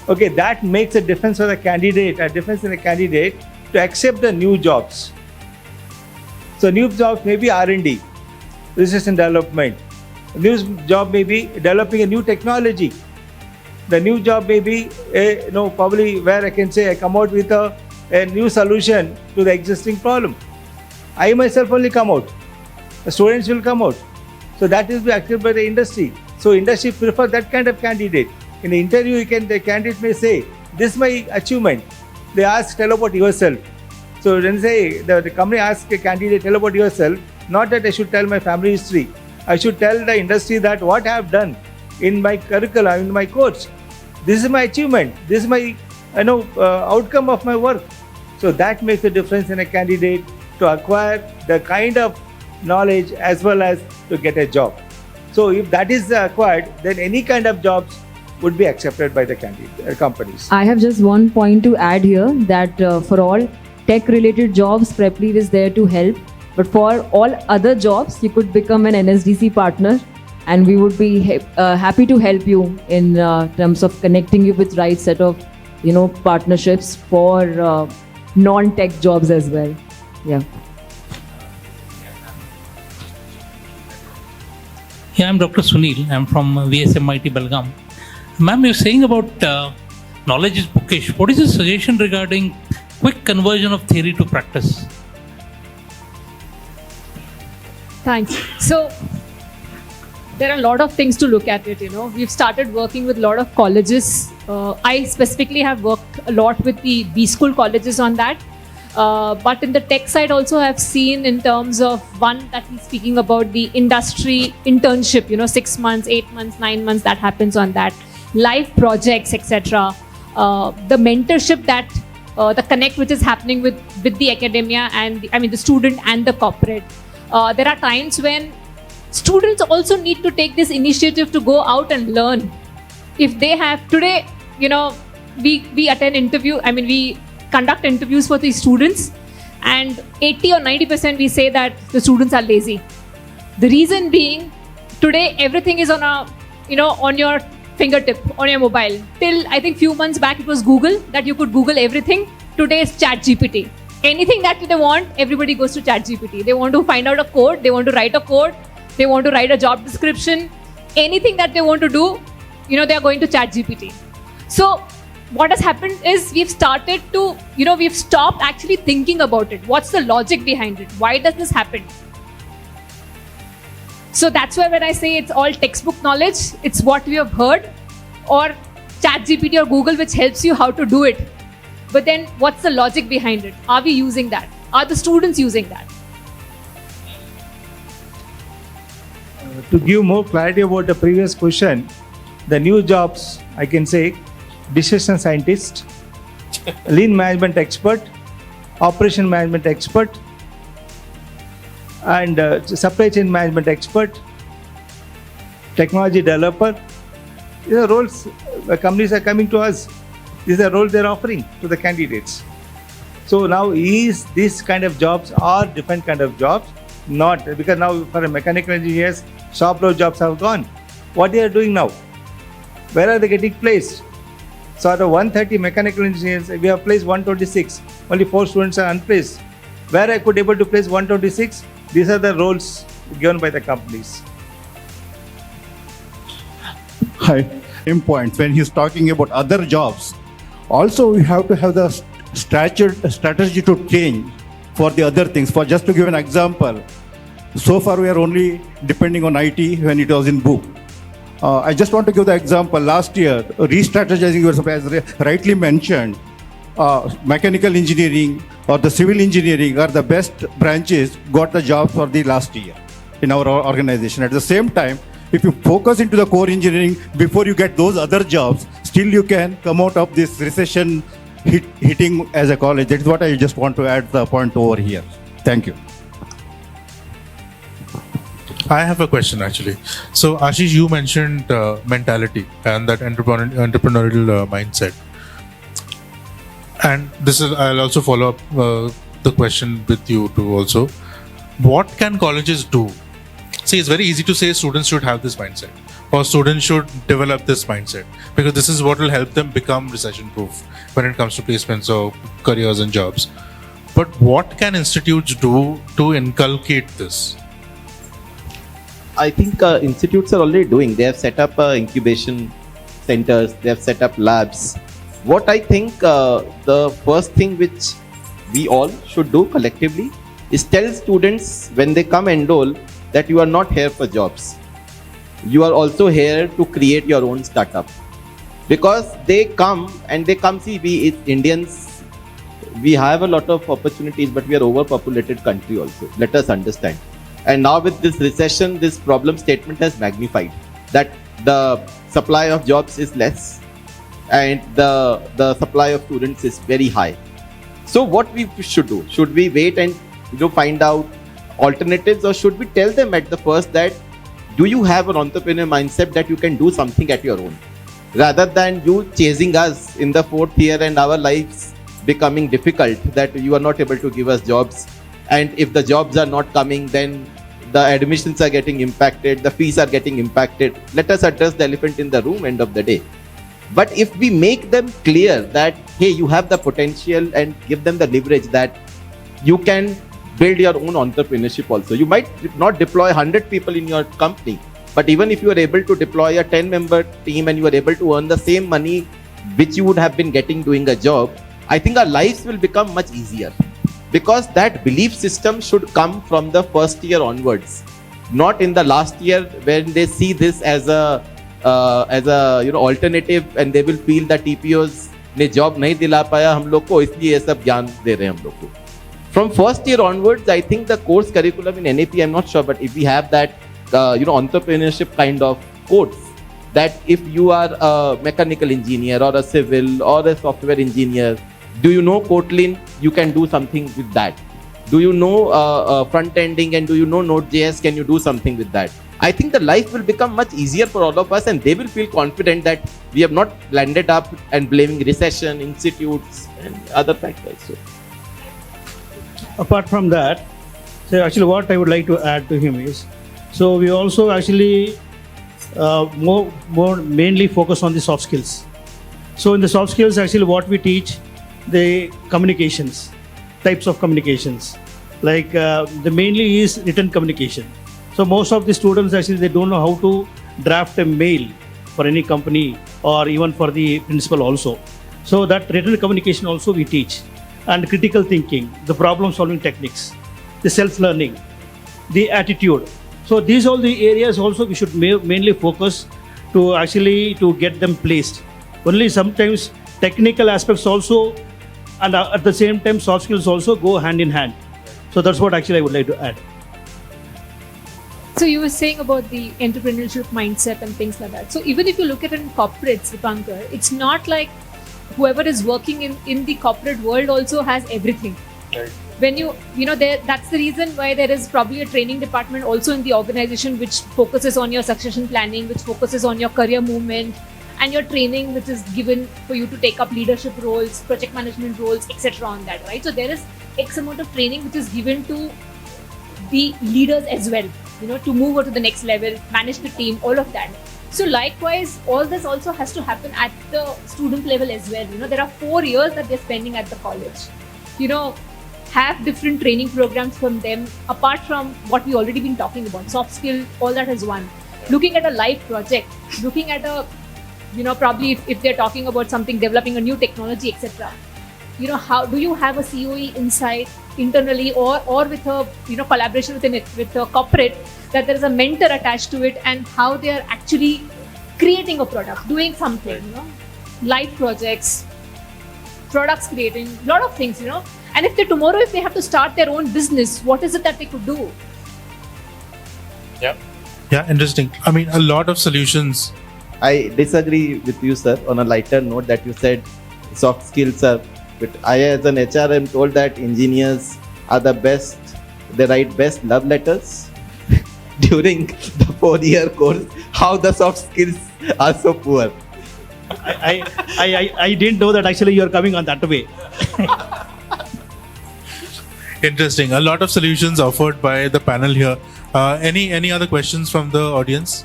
C: Okay, that makes a difference for the candidate, a difference in the candidate to accept the new jobs. So new jobs may be R&D, research and development. A new job may be developing a new technology. The new job may be, probably where I can say I come out with a new solution to the existing problem. I myself only come out. The students will come out. So that is accepted by the industry. So industry prefer that kind of candidate. In the interview, the candidate may say, "This is my achievement." They ask, "Tell about yourself." So when say the company asks a candidate, "Tell about yourself," not that I should tell my family history. I should tell the industry that what I have done in my curriculum, in my course. This is my achievement. This is my outcome of my work. So that makes a difference in a candidate to acquire the kind of knowledge as well as to get a job. So if that is acquired, then any kind of jobs would be accepted by the companies.
G: I have just one point to add here that for all tech-related jobs, Prepleaf is there to help. But for all other jobs, you could become an NSDC partner, and we would be happy to help you in terms of connecting you with right set of partnerships for non-tech jobs as well. Yeah.
I: Yeah, I'm Dr. Sunil. I'm from VSMIT Belgaum. Ma'am, you're saying about knowledge is bookish. What is your suggestion regarding quick conversion of theory to practice?
E: Thanks. So there are a lot of things to look at it. We've started working with a lot of colleges. I specifically have worked a lot with the B school colleges on that. But in the tech side also I've seen in terms of one that he's speaking about the industry internship, 6 months, 8 months, 9 months, that happens on that. Live projects, etc. The mentorship that, the connect which is happening with the academia and the student and the corporate. There are times when students also need to take this initiative to go out and learn. If they have, today, we attend interview, we conduct interviews for the students, and 80 or 90% we say that the students are lazy. The reason being, today everything is on your fingertip, on your mobile. Till I think few months back it was Google, that you could Google everything. Today is ChatGPT. Anything that they want, everybody goes to ChatGPT. They want to find out a code, they want to write a code, they want to write a job description. Anything that they want to do, they are going to ChatGPT. So what has happened is we've started to, we've stopped actually thinking about it. What's the logic behind it? Why does this happen? So that's why when I say it's all textbook knowledge, it's what we have heard, or ChatGPT or Google which helps you how to do it. But then what's the logic behind it? Are we using that? Are the students using that?
C: To give more clarity about the previous question, the new jobs, I can say, decision scientist, lean management expert, operation management expert, and supply chain management expert, technology developer. These are roles companies are coming to us. These are roles they're offering to the candidates. So now is this kind of jobs or different kind of jobs? Not, because now for a mechanical engineers, shop floor jobs have gone. What they are doing now? Where are they getting placed? So out of 130 mechanical engineers, we have placed 126. Only 4 students are unplaced. Where I could able to place 126? These are the roles given by the companies.
J: Hi. Same point when he's talking about other jobs. Also, we have to have the strategy to change for the other things. For just to give an example, so far we are only depending on IT when it was in book. I just want to give the example. Last year, re-strategizing yourself, as rightly mentioned, mechanical engineering or the civil engineering are the best branches got the jobs for the last year in our organization. At the same time, if you focus into the core engineering before you get those other jobs, still you can come out of this recession hitting as a college. That is what I just want to add the point over here. Thank you.
B: I have a question actually. So Ashish, you mentioned mentality and that entrepreneurial mindset. And this is, I'll also follow up the question with you too also. What can colleges do? See, it's very easy to say students should have this mindset or students should develop this mindset because this is what will help them become recession proof when it comes to placements or careers and jobs. But what can institutes do to inculcate this?
F: I think institutes are already doing. They have set up incubation centers. They have set up labs. What I think the first thing which we all should do collectively is tell students when they come enroll that you are not here for jobs. You are also here to create your own startup. Because they come see, we Indians, we have a lot of opportunities, but we are overpopulated country also. Let us understand. And now with this recession, this problem statement has magnified that the supply of jobs is less and the supply of students is very high. So what we should do? Should we wait and find out alternatives, or should we tell them at the first that do you have an entrepreneur mindset that you can do something at your own, rather than you chasing us in the 4th year and our lives becoming difficult, that you are not able to give us jobs, and if the jobs are not coming, then the admissions are getting impacted, the fees are getting impacted. Let us address the elephant in the room end of the day. But if we make them clear that hey, you have the potential, and give them the leverage that you can build your own entrepreneurship also. You might not deploy 100 people in your company, but even if you are able to deploy a 10-member team and you are able to earn the same money which you would have been getting doing a job, I think our lives will become much easier. Because that belief system should come from the first year onwards, not in the last year when they see this as a alternative, and they will feel that TPOs ने job नहीं दिला पाया हम लोग को, इसलिए ये सब ज्ञान दे रहे हैं हम लोग को. From first year onwards, I think the course curriculum in NAP, I'm not sure, but if we have that, entrepreneurship kind of course, that if you are a mechanical engineer or a civil or a software engineer, do you know Kotlin? You can do something with that. Do you know front-ending and do you know Node.js? Can you do something with that? I think the life will become much easier for all of us, and they will feel confident that we have not landed up and blaming recession, institutes and other factors. So.
D: Apart from that, so actually what I would like to add to him is, so we also actually more mainly focus on the soft skills. So in the soft skills, actually what we teach, the communications, types of communications, like the mainly is written communication. So most of the students actually, they don't know how to draft a mail for any company or even for the principal also. So that written communication also we teach. And critical thinking, the problem solving techniques, the self-learning, the attitude. So these all the areas also we should mainly focus to actually to get them placed. Only sometimes technical aspects also, and at the same time soft skills also go hand in hand. So that's what actually I would like to add.
E: So you were saying about the entrepreneurship mindset and things like that. So even if you look at it in corporates, Dipankar, it's not like whoever is working in the corporate world also has everything.
B: Right.
E: When that's the reason why there is probably a training department also in the organization which focuses on your succession planning, which focuses on your career movement and your training, which is given for you to take up leadership roles, project management roles, etc. on that, right? So there is X amount of training which is given to the leaders as well, to move on to the next level, manage the team, all of that. So likewise, all this also has to happen at the student level as well. There are 4 years that they're spending at the college. Have different training programs from them, apart from what we already been talking about, soft skill, all that is one. Looking at a live project, looking at a, probably if they're talking about something, developing a new technology, etc. How do you have a COE inside internally or with a, collaboration with a corporate, that there is a mentor attached to it, and how they are actually creating a product, doing something, live projects, products creating, a lot of things, And if they have to start their own business, what is it that they could do?
B: Yeah, interesting. I mean, a lot of solutions.
F: I disagree with you, sir, on a lighter note that you said soft skills are, but I as an HR am told that engineers are the best, they write best love letters during the 4-year course. How the soft skills are so poor?
D: I didn't know that actually you're coming on that way.
B: Interesting. A lot of solutions offered by the panel here. Any other questions from the audience?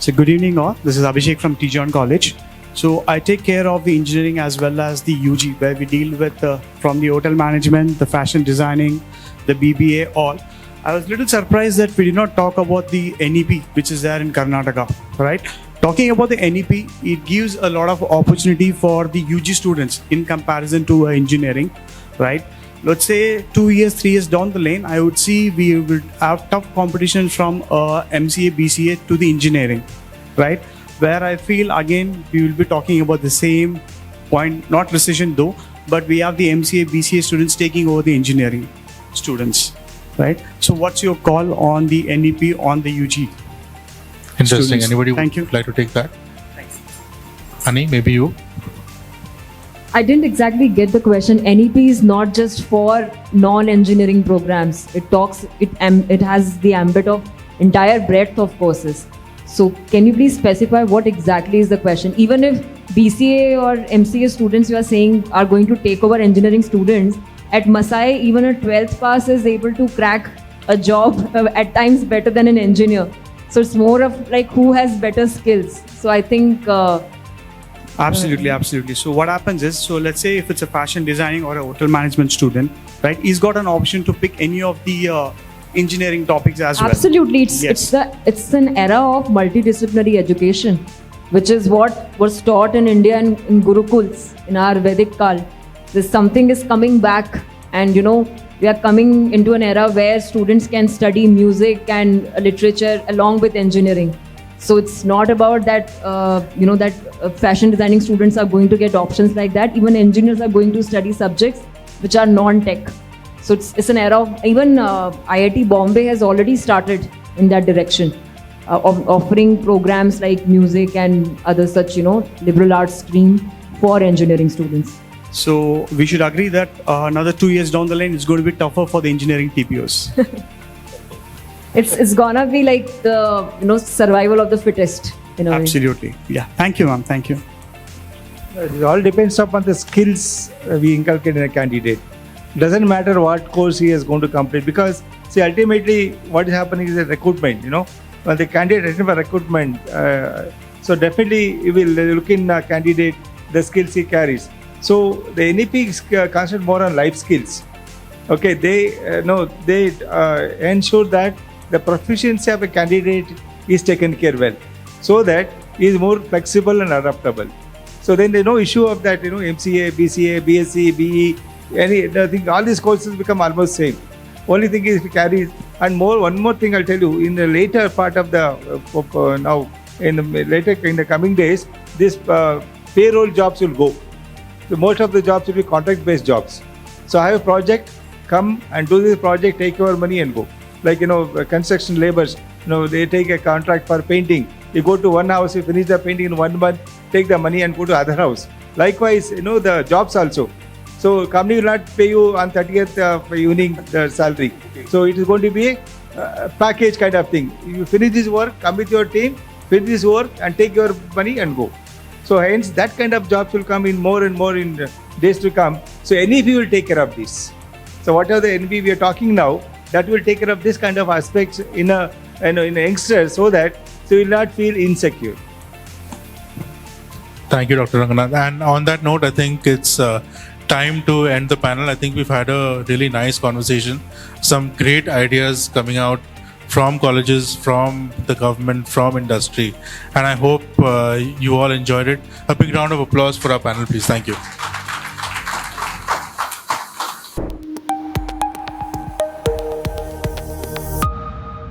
K: So good evening all. This is Abhishek from T-John College. So I take care of the engineering as well as the UG, where we deal with from the hotel management, the fashion designing, the BBA, all. I was a little surprised that we did not talk about the NEP, which is there in Karnataka, right? Talking about the NEP, it gives a lot of opportunity for the UG students in comparison to engineering, right? Let's say 2 years, 3 years down the lane, I would see we would have tough competition from MCA, BCA to the engineering, right? Where I feel again, we will be talking about the same point, not recession though, but we have the MCA, BCA students taking over the engineering students, right? So what's your call on the NEP on the UG?
B: Interesting.
K: Students.
B: Anybody
K: Thank you.
B: would like to take that?
K: Thanks.
B: Annie, maybe you?
G: I didn't exactly get the question. NEP is not just for non-engineering programs. It has the ambit of entire breadth of courses. So can you please specify what exactly is the question? Even if BCA or MCA students you are saying are going to take over engineering students, at Masai even a 12th pass is able to crack a job at times better than an engineer. So it's more of like who has better skills. So I think
K: Absolutely. So what happens is, so let's say if it's a fashion designing or a hotel management student, right? He's got an option to pick any of the engineering topics as well.
G: absolutely,
K: Yes.
G: it's an era of multidisciplinary education, which is what was taught in India in Gurukuls in our Vedic Kal. This something is coming back, and we are coming into an era where students can study music and literature along with engineering. So it's not about that, fashion designing students are going to get options like that. Even engineers are going to study subjects which are non-tech. So it's an era of, even IIT Bombay has already started in that direction of offering programs like music and other such, liberal arts stream for engineering students.
K: So we should agree that another 2 years down the line, it's going to be tougher for the engineering TPOs.
G: It's gonna be like the survival of the fittest in a way.
K: Absolutely. Yeah. Thank you, ma'am. Thank you.
C: It all depends upon the skills we inculcate in a candidate. Doesn't matter what course he is going to complete, because see, ultimately what is happening is a recruitment. When the candidate is for recruitment, so definitely he will look in a candidate the skills he carries. So the NEP is concentrated more on life skills. Okay, they ensure that the proficiency of a candidate is taken care well, so that he is more flexible and adaptable. So then there's no issue of that, MCA, BCA, BSc, BE, anything. All these courses become almost same. Only thing is he carries, and one more thing I'll tell you, in the later part of the in the coming days, this payroll jobs will go. So most of the jobs will be contract-based jobs. So I have a project, come and do this project, take your money and go. Like, construction laborers, they take a contract for painting. You go to one house, you finish the painting in 1 month, take the money and go to other house. Likewise, the jobs also. So company will not pay you on 30th evening the salary. So it is going to be a package kind of thing. You finish this work, come with your team, finish this work and take your money and go. So hence that kind of jobs will come in more and more in days to come. So NEP will take care of this. So whatever the NEP we are talking now, that will take care of this kind of aspects in a youngster, so that you will not feel insecure.
B: Thank you, Dr. Ranganath. And on that note, I think it's time to end the panel. I think we've had a really nice conversation. Some great ideas coming out from colleges, from the government, from industry. And I hope you all enjoyed it. A big round of applause for our panel, please. Thank you.